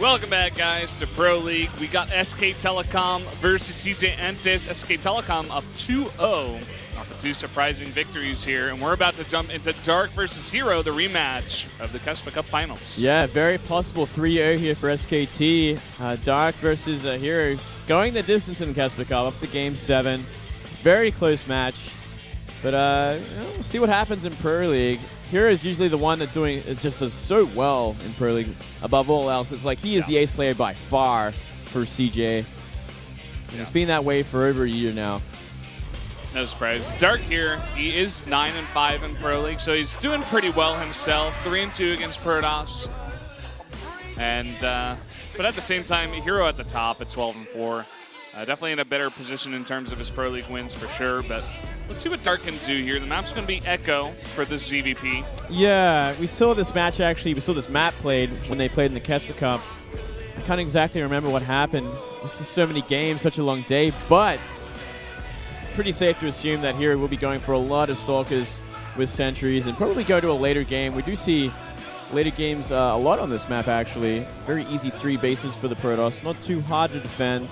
Welcome back, guys, to Pro League. We got SK Telecom versus CJ Entis. SK Telecom up 2-0 off of 2 surprising victories here, and we're about to jump into Dark versus herO, the rematch of the Kespa Cup Finals. Yeah, very possible 3-0 here for SKT. Dark versus herO, going the distance in Kespa Cup, up to Game 7. Very close match, but we'll see what happens in Pro League. herO is usually the one that's doing just does so well in Pro League. Above all else, it's like he is the ace player by far for CJ. It's been that way for over a year now. No surprise. Dark here, he is 9-5 in Pro League, so he's doing pretty well himself. 3-2 against Protoss. And but at the same time, herO at the top at 12-4. Definitely in a better position in terms of his Pro League wins for sure, but let's see what Dark can do here. The map's going to be EsportsTV for the ZVP. Yeah, we saw this match actually. We saw this map played when they played in the Kespa Cup. I can't exactly remember what happened. It's just so many games, such a long day, but it's pretty safe to assume that herO will be going for a lot of Stalkers with sentries and probably go to a later game. We do see later games a lot on this map, actually. Very easy 3 bases for the Protoss. Not too hard to defend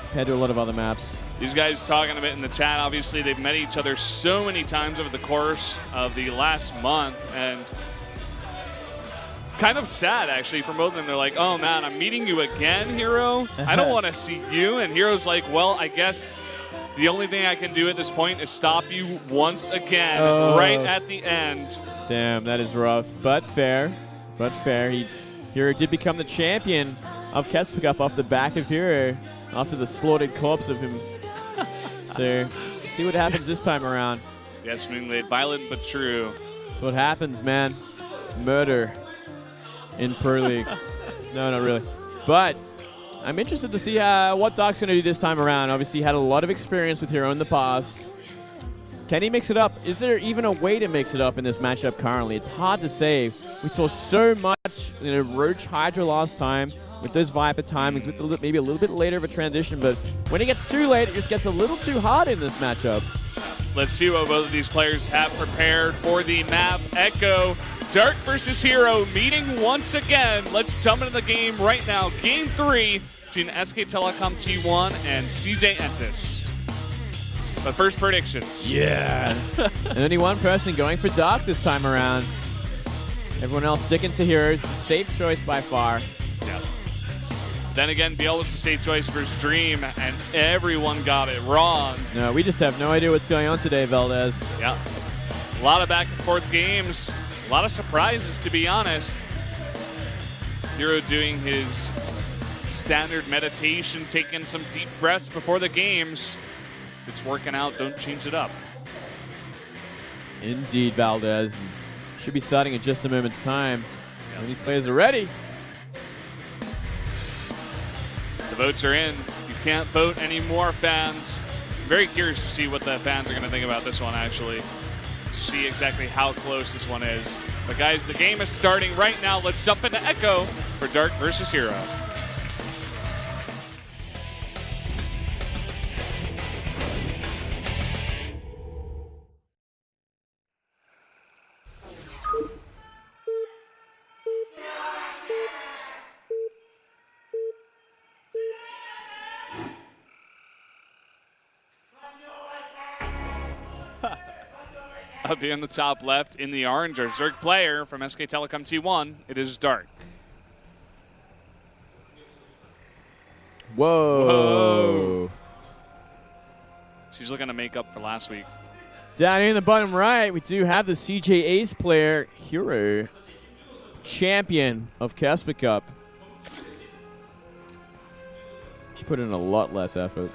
compared to a lot of other maps. These guys talking a bit in the chat. Obviously, they've met each other so many times over the course of the last month, and kind of sad, actually, for both of them. They're like, oh, man, I'm meeting you again, herO. I don't want to see you. And herO's like, well, I guess the only thing I can do at this point is stop you once again, right at the end. Damn, that is rough, but fair. But fair. herO did become the champion of Kespa Cup off the back of herO after the slaughtered corpse of him. So, see what happens this time around. Yes, Moonglade, violent but true. That's what happens, man. Murder in Pro League. No, not really. But I'm interested to see what Dark's going to do this time around. Obviously, he had a lot of experience with herO in the past. Can he mix it up? Is there even a way to mix it up in this matchup currently? It's hard to say. We saw so much Roach Hydra last time with those Viper timings, with maybe a little bit later of a transition, but when it gets too late, it just gets a little too hard in this matchup. Let's see what both of these players have prepared for the map. Echo, Dark versus herO meeting once again. Let's jump into the game right now. Game 3 between SK Telecom T1 and CJ Entis. But first predictions. Yeah. And only one person going for Dark this time around. Everyone else sticking to herO. Safe choice by far. Yeah. Then again, BL was the safe choice versus Dream, and everyone got it wrong. No, we just have no idea what's going on today, Valdez. Yeah. A lot of back and forth games. A lot of surprises, to be honest. herO doing his standard meditation, taking some deep breaths before the games. If it's working out, don't change it up. Indeed, Valdez. Should be starting in just a moment's time. When these players are ready. The votes are in. You can't vote anymore, fans. I'm very curious to see what the fans are going to think about this one, actually. To see exactly how close this one is. But guys, the game is starting right now. Let's jump into Echo for Dark versus herO. Up here in the top left, in the orange, our Zerg player from SK Telecom T1, it is Dark. Whoa. Whoa. She's looking to make up for last week. Down here in the bottom right, we do have the CJ Ace player, herO, champion of Kespa Cup. She put in a lot less effort.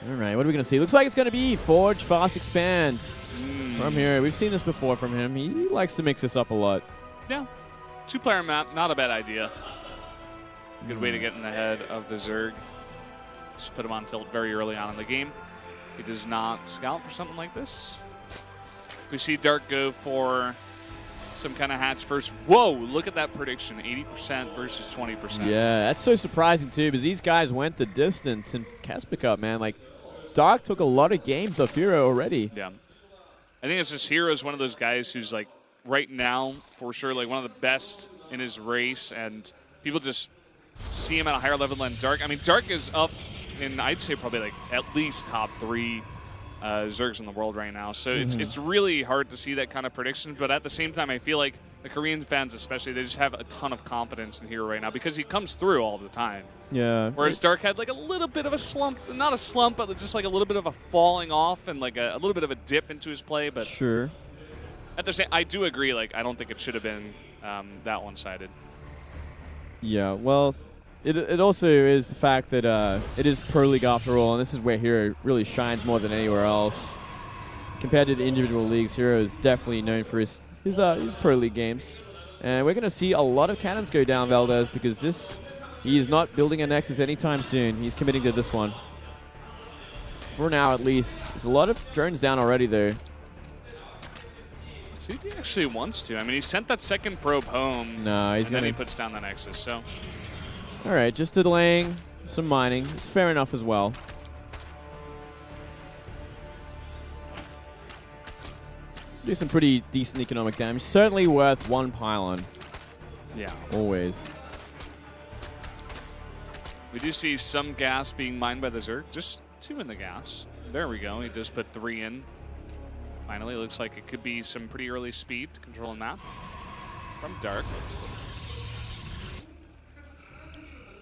All right, what are we going to see? Looks like it's going to be Forge, Fast Expand from herO. We've seen this before from him. He likes to mix this up a lot. Yeah. 2-player map, not a bad idea. Good way to get in the head of the Zerg. Just put him on tilt very early on in the game. He does not scout for something like this. We see Dark go for some kind of hatch first. Whoa, look at that prediction. 80% versus 20%. Yeah, that's so surprising, too, because these guys went the distance in Kespa Cup, man. Like, Dark took a lot of games off herO already. Yeah. I think it's just herO's one of those guys who's like right now, for sure, like one of the best in his race, and people just see him at a higher level than Dark. I mean, Dark is up in, I'd say, probably like at least top 3 Zergs in the world right now. So it's really hard to see that kind of prediction. But at the same time, I feel like the Korean fans especially, they just have a ton of confidence in herO right now because he comes through all the time. Yeah. Whereas Dark had like a little bit of a slump, not a slump, but just like a little bit of a falling off and like a little bit of a dip into his play. But sure. At the same, I do agree. Like, I don't think it should have been that one-sided. Yeah. Well, it also is the fact that it is Pro League after all, and this is where herO really shines more than anywhere else. Compared to the individual leagues, herO is definitely known for his Pro League games. And we're going to see a lot of cannons go down Valdez because he is not building a Nexus anytime soon. He's committing to this one. For now, at least. There's a lot of drones down already, though. See if he actually wants to. I mean, he sent that second probe home. No, he's going to. Then he puts down the Nexus, so. All right, just delaying some mining. It's fair enough as well. Do some pretty decent economic damage. Certainly worth 1 pylon. Yeah. Always. We do see some gas being mined by the Zerg. Just 2 in the gas. There we go. He does put 3 in. Finally, looks like it could be some pretty early speed to control the map from Dark.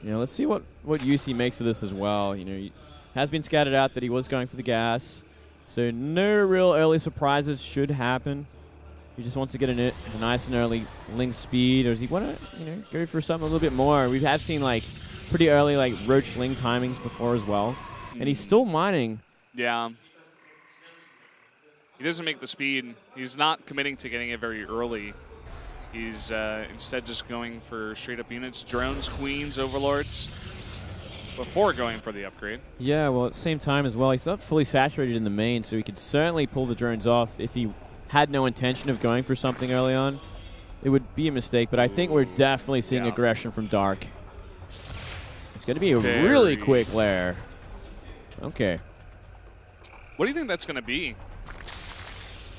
Yeah, let's see what UC makes of this as well. You know, he has been scattered out that he was going for the gas. So no real early surprises should happen. He just wants to get a nice and early Ling speed, or does he want to, go for something a little bit more? We have seen like pretty early like Roach Ling timings before as well, and he's still mining. Yeah. He doesn't make the speed. He's not committing to getting it very early. He's instead just going for straight-up units, drones, queens, overlords, before going for the upgrade. Yeah, well, at the same time as well, he's not fully saturated in the main, so he could certainly pull the drones off if he had no intention of going for something early on. It would be a mistake, but I think we're definitely seeing aggression from Dark. It's going to be a really quick lair. Okay. What do you think that's going to be?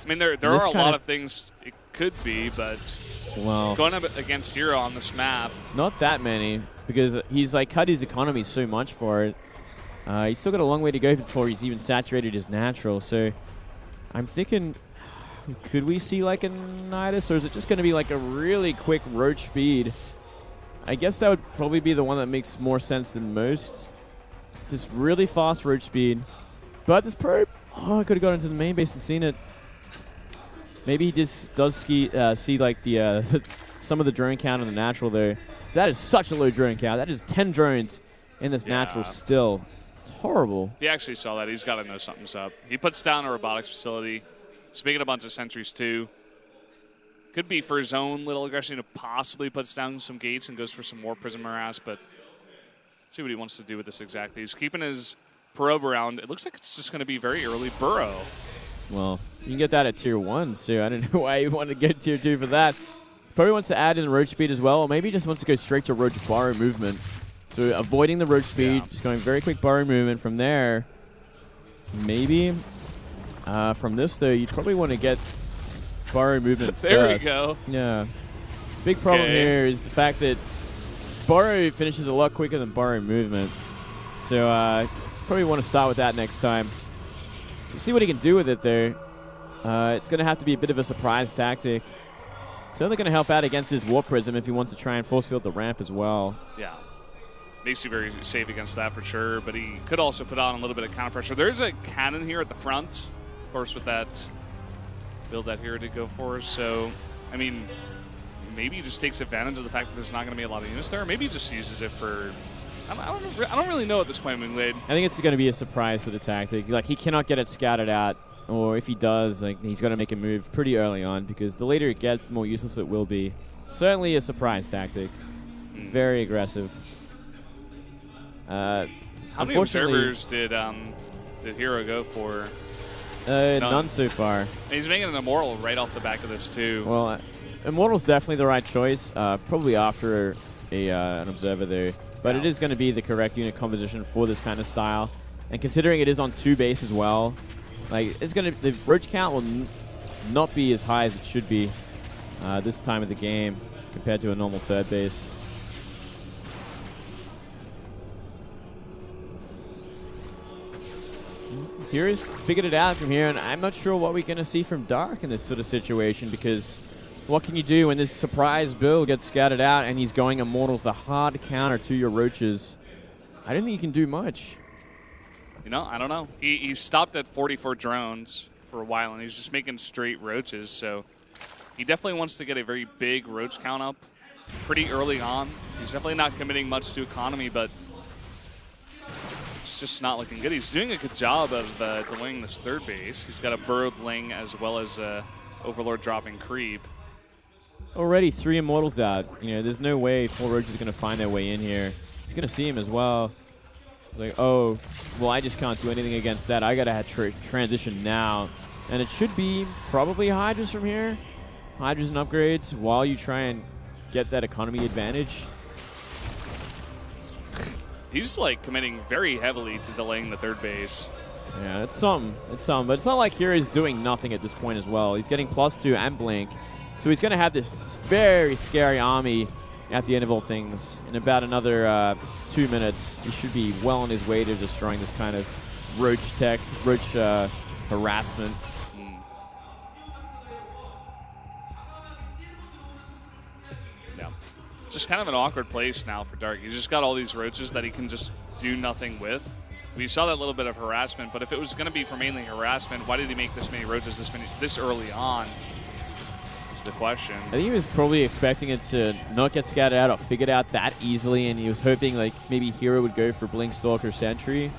I mean, there are a lot of things it could be, but going up against herO on this map. Not that many, because he's like cut his economy so much for it. He's still got a long way to go before he's even saturated his natural. So I'm thinking, could we see like a Nidus, or is it just going to be like a really quick Roach speed? I guess that would probably be the one that makes more sense than most. Just really fast Roach speed. But this probe, I could have got into the main base and seen it. Maybe he just does see like the some of the drone count on the natural there. That is such a low drone count. That is 10 drones in this natural still. It's horrible. He actually saw that. He's got to know something's up. He puts down a robotics facility. He's making a bunch of sentries too. Could be for his own little aggression to possibly puts down some gates and goes for some more Prism Harass, but see what he wants to do with this exactly. He's keeping his probe around. It looks like it's just going to be very early burrow. Well, you can get that at Tier 1, so I don't know why you want to get Tier 2 for that. Probably wants to add in Roach speed as well, or maybe he just wants to go straight to Roach burrow movement. So avoiding the Roach speed, just going very quick burrow movement from there. Maybe from this, though, you'd probably want to get burrow movement There first. we go. Yeah. Big problem here is the fact that burrow finishes a lot quicker than burrow movement. So probably want to start with that next time. See what he can do with it there. It's going to have to be a bit of a surprise tactic. Certainly going to help out against his Warp Prism if he wants to try and force field the ramp as well. Yeah. Makes you very safe against that for sure, but he could also put on a little bit of counter pressure. There's a cannon here at the front, of course, with that build that herO did go for. So, I mean, maybe he just takes advantage of the fact that there's not going to be a lot of units there. Or maybe he just uses it for... I don't really know at this point, Wingblade. I think it's going to be a surprise sort of tactic. Like, he cannot get it scouted out, or if he does, like, he's got to make a move pretty early on, because the later it gets, the more useless it will be. Certainly a surprise tactic. Very aggressive. How many observers did herO go for? None so far. And he's making an Immortal right off the back of this, too. Well, Immortal's definitely the right choice, probably after an Observer there. But it is going to be the correct unit composition for this kind of style. And considering it is on 2 base as well, like, it's going to, the Roach count will not be as high as it should be this time of the game compared to a normal third base. hero's figured it out from here, and I'm not sure what we're going to see from Dark in this sort of situation, because what can you do when this surprise build gets scattered out and he's going Immortals, the hard counter to your Roaches? I don't think you can do much. You know, I don't know. He stopped at 44 drones for a while, and he's just making straight Roaches, so he definitely wants to get a very big Roach count up pretty early on. He's definitely not committing much to economy, but it's just not looking good. He's doing a good job of delaying this third base. He's got a Burrowed Ling as well as Overlord dropping creep. Already 3 Immortals out. You know, there's no way 4 Roaches are going to find their way in here. He's going to see him as well. Like, oh, well, I just can't do anything against that. I got to transition now. And it should be probably Hydras from here. Hydras and upgrades while you try and get that economy advantage. He's like committing very heavily to delaying the third base. Yeah, it's something. It's something. But it's not like hero's doing nothing at this point as well. He's getting +2 and Blink. So he's going to have this very scary army at the end of all things. In about another 2 minutes, he should be well on his way to destroying this kind of Roach tech, Roach harassment. Yeah. It's just kind of an awkward place now for Dark. He's just got all these Roaches that he can just do nothing with. We saw that little bit of harassment, but if it was going to be for mainly harassment, why did he make this many Roaches this early on? The question. I think he was probably expecting it to not get scattered out or figured out that easily, and he was hoping like maybe hero would go for Blink, Stalker, Sentry,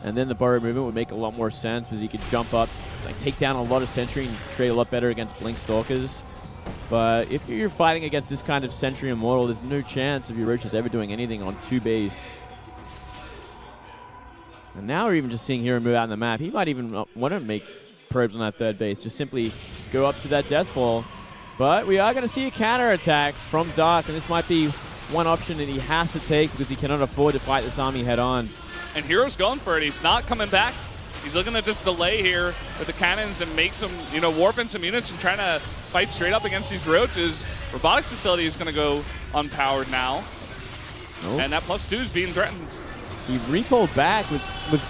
and then the burrow movement would make a lot more sense because he could jump up, like take down a lot of Sentry and trade a lot better against Blink Stalkers. But if you're fighting against this kind of Sentry Immortal, there's no chance of your Roaches ever doing anything on 2 base. And now we're even just seeing hero move out on the map. He might even want to make probes on that third base, just simply go up to that death ball. But we are going to see a counterattack from Dark, and this might be one option that he has to take because he cannot afford to fight this army head-on. And hero's going for it. He's not coming back. He's looking to just delay here with the cannons and make some, you know, warp in some units and trying to fight straight up against these Roaches. Robotics Facility is going to go unpowered now. Nope. And that +2 is being threatened. He recalled back with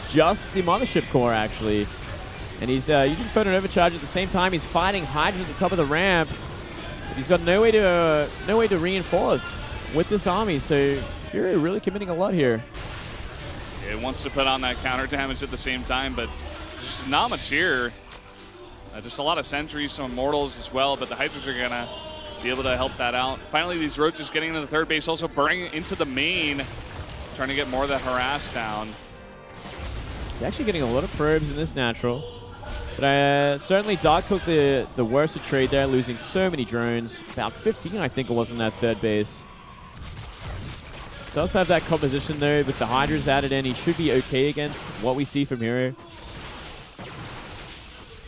just the Mothership Core, actually. And he's using Photon Overcharge at the same time. He's fighting Hydra at the top of the ramp. He's got no way to reinforce with this army, so you're really committing a lot here. Yeah, he wants to put on that counter damage at the same time, but there's just not much here. Just a lot of Sentries, some Immortals as well, but the Hydras are going to be able to help that out. Finally, these Roaches getting into the third base, also burning into the main, trying to get more of that harass down. He's actually getting a lot of probes in this natural. But certainly Dark took the worst of trade there, losing so many drones. About 15, I think it was, in that third base. Does have that composition, though, with the Hydras added in. He should be okay against what we see from hero.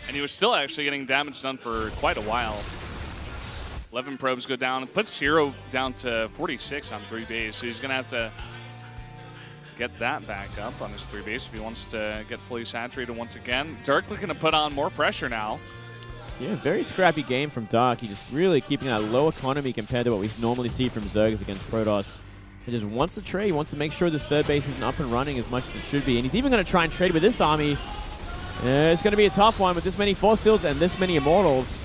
And he was still actually getting damage done for quite a while. 11 probes go down. It puts hero down to 46 on 3 base, so he's going to have to get that back up on his 3 base if he wants to get fully saturated once again. Dark looking to put on more pressure now. Yeah, very scrappy game from Dark. He's just really keeping that low economy compared to what we normally see from Zergs against Protoss. He just wants to trade. He wants to make sure this third base isn't up and running as much as it should be. And he's even going to try and trade with this army. It's going to be a tough one with this many Force Fields and this many Immortals.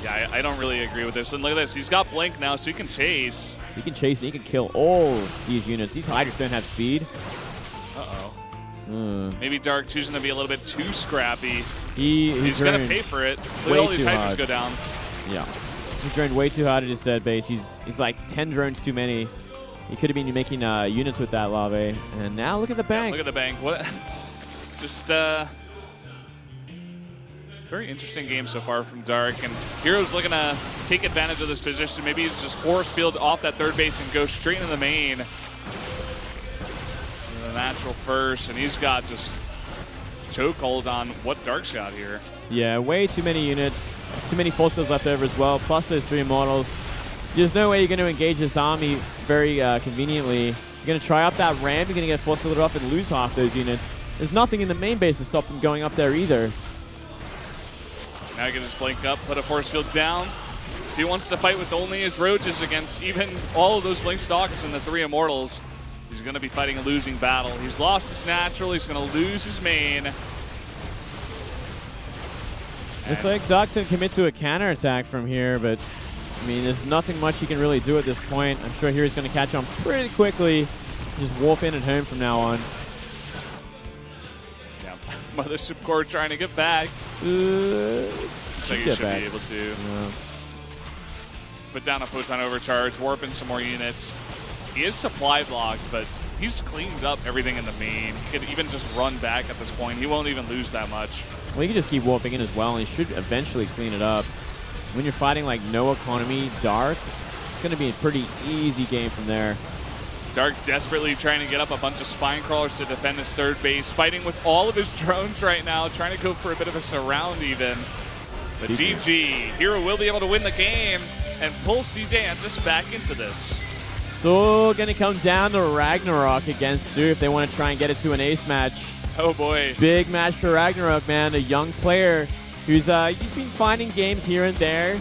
Yeah, I don't really agree with this. And look at this. He's got Blink now, so he can chase. He can chase and he can kill all these units. These Hydras don't have speed. Uh-oh. Maybe Dark choosing to be a little bit too scrappy. He's going to pay for it. Look at all these Hydras go down. Yeah. He droned way too hard at his third base. He's like 10 drones too many. He could have been making units with that Larvae. And now look at the bank. Yeah, look at the bank. What? Just very interesting game so far from Dark, and hero's looking to take advantage of this position. Maybe just force field off that third base and go straight into the main. The natural first, and he's got just chokehold on what Dark's got here. Yeah, way too many units, too many force fields left over as well, plus those 3 Immortals. There's no way you're going to engage this army very conveniently. You're going to try up that ramp, you're going to get force fielded off and lose half those units. There's nothing in the main base to stop them going up there either. Now he gets his blink up, put a force field down. If he wants to fight with only his roaches against even all of those blink stalkers and the 3 immortals, he's going to be fighting a losing battle. He's lost his natural. He's going to lose his main. Looks like Doc's going to commit to a counterattack from here, but I mean, there's nothing much he can really do at this point. I'm sure here he's going to catch on pretty quickly. Just warp in at home from now on. Yeah, Mother Subcore trying to get back. Looks like he should be able to. Yeah. Put down a Photon Overcharge, warp in some more units. He is supply blocked, but he's cleaned up everything in the main. He could even just run back at this point. He won't even lose that much. Well, he can just keep warping in as well, and he should eventually clean it up. When you're fighting like no economy Dark, it's going to be a pretty easy game from there. Dark desperately trying to get up a bunch of spine crawlers to defend his third base, fighting with all of his drones right now, trying to go for a bit of a surround even. But GG, herO will be able to win the game and pull CJ Antis back into this. It's all going to come down to Ragnarok against Su if they want to try and get it to an ace match. Oh boy. Big match for Ragnarok, man. A young player who's he's been finding games here and there,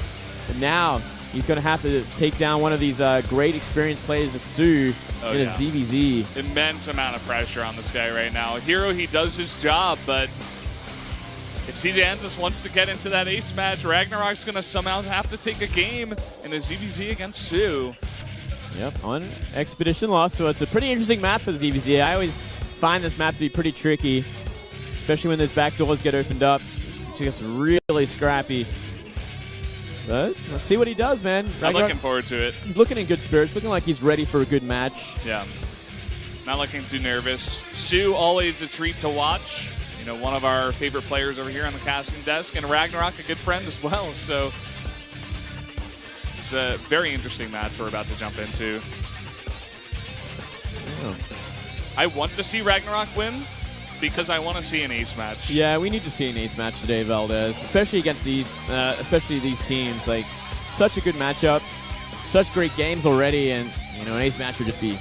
but now he's going to have to take down one of these great experienced players, Su, in a ZVZ. Immense amount of pressure on this guy right now. herO, he does his job, but if CJ Antis wants to get into that ace match, Ragnarok's going to somehow have to take a game in a ZVZ against Su. Yep, on Expedition Lost, so it's a pretty interesting map for the ZVZ. I always find this map to be pretty tricky, especially when those back doors get opened up. It gets really scrappy. But let's see what he does, man. I'm looking forward to it. Looking in good spirits, looking like he's ready for a good match. Yeah, not looking too nervous. Su, always a treat to watch. You know, one of our favorite players over here on the casting desk, and Ragnarok, a good friend as well. So it's a very interesting match we're about to jump into. Oh. I want to see Ragnarok win because I want to see an ace match. Yeah, we need to see an ace match today, Valdez, especially against these teams. Like, such a good matchup, such great games already, and you know, an ace match would just be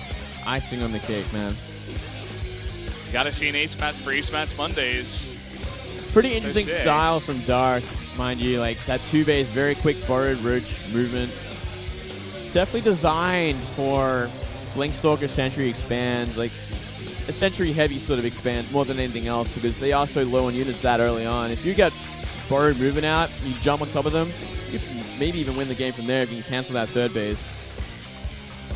icing on the cake, man. Got to see an ace match for Ace Match Mondays. Pretty interesting style from Dark, mind you. Like that 2-base, very quick borrowed roach movement. Definitely designed for Blink Stalker Sentry expands, like a Sentry heavy sort of expands more than anything else because they are so low on units that early on. If you get borrowed movement out, you jump on top of them, you can maybe even win the game from there if you can cancel that third base.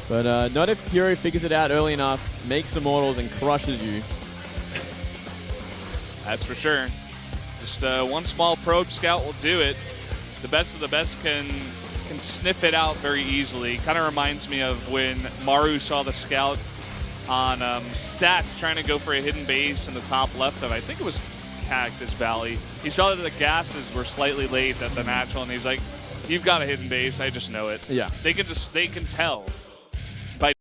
But not if herO figures it out early enough, makes immortals, and crushes you. That's for sure. Just one small probe scout will do it. The best of the best can sniff it out very easily. Kind of reminds me of when Maru saw the scout on stats trying to go for a hidden base in the top left of, I think it was Cactus Valley. He saw that the gases were slightly late at the natural, and he's like, "You've got a hidden base. I just know it." Yeah. They can tell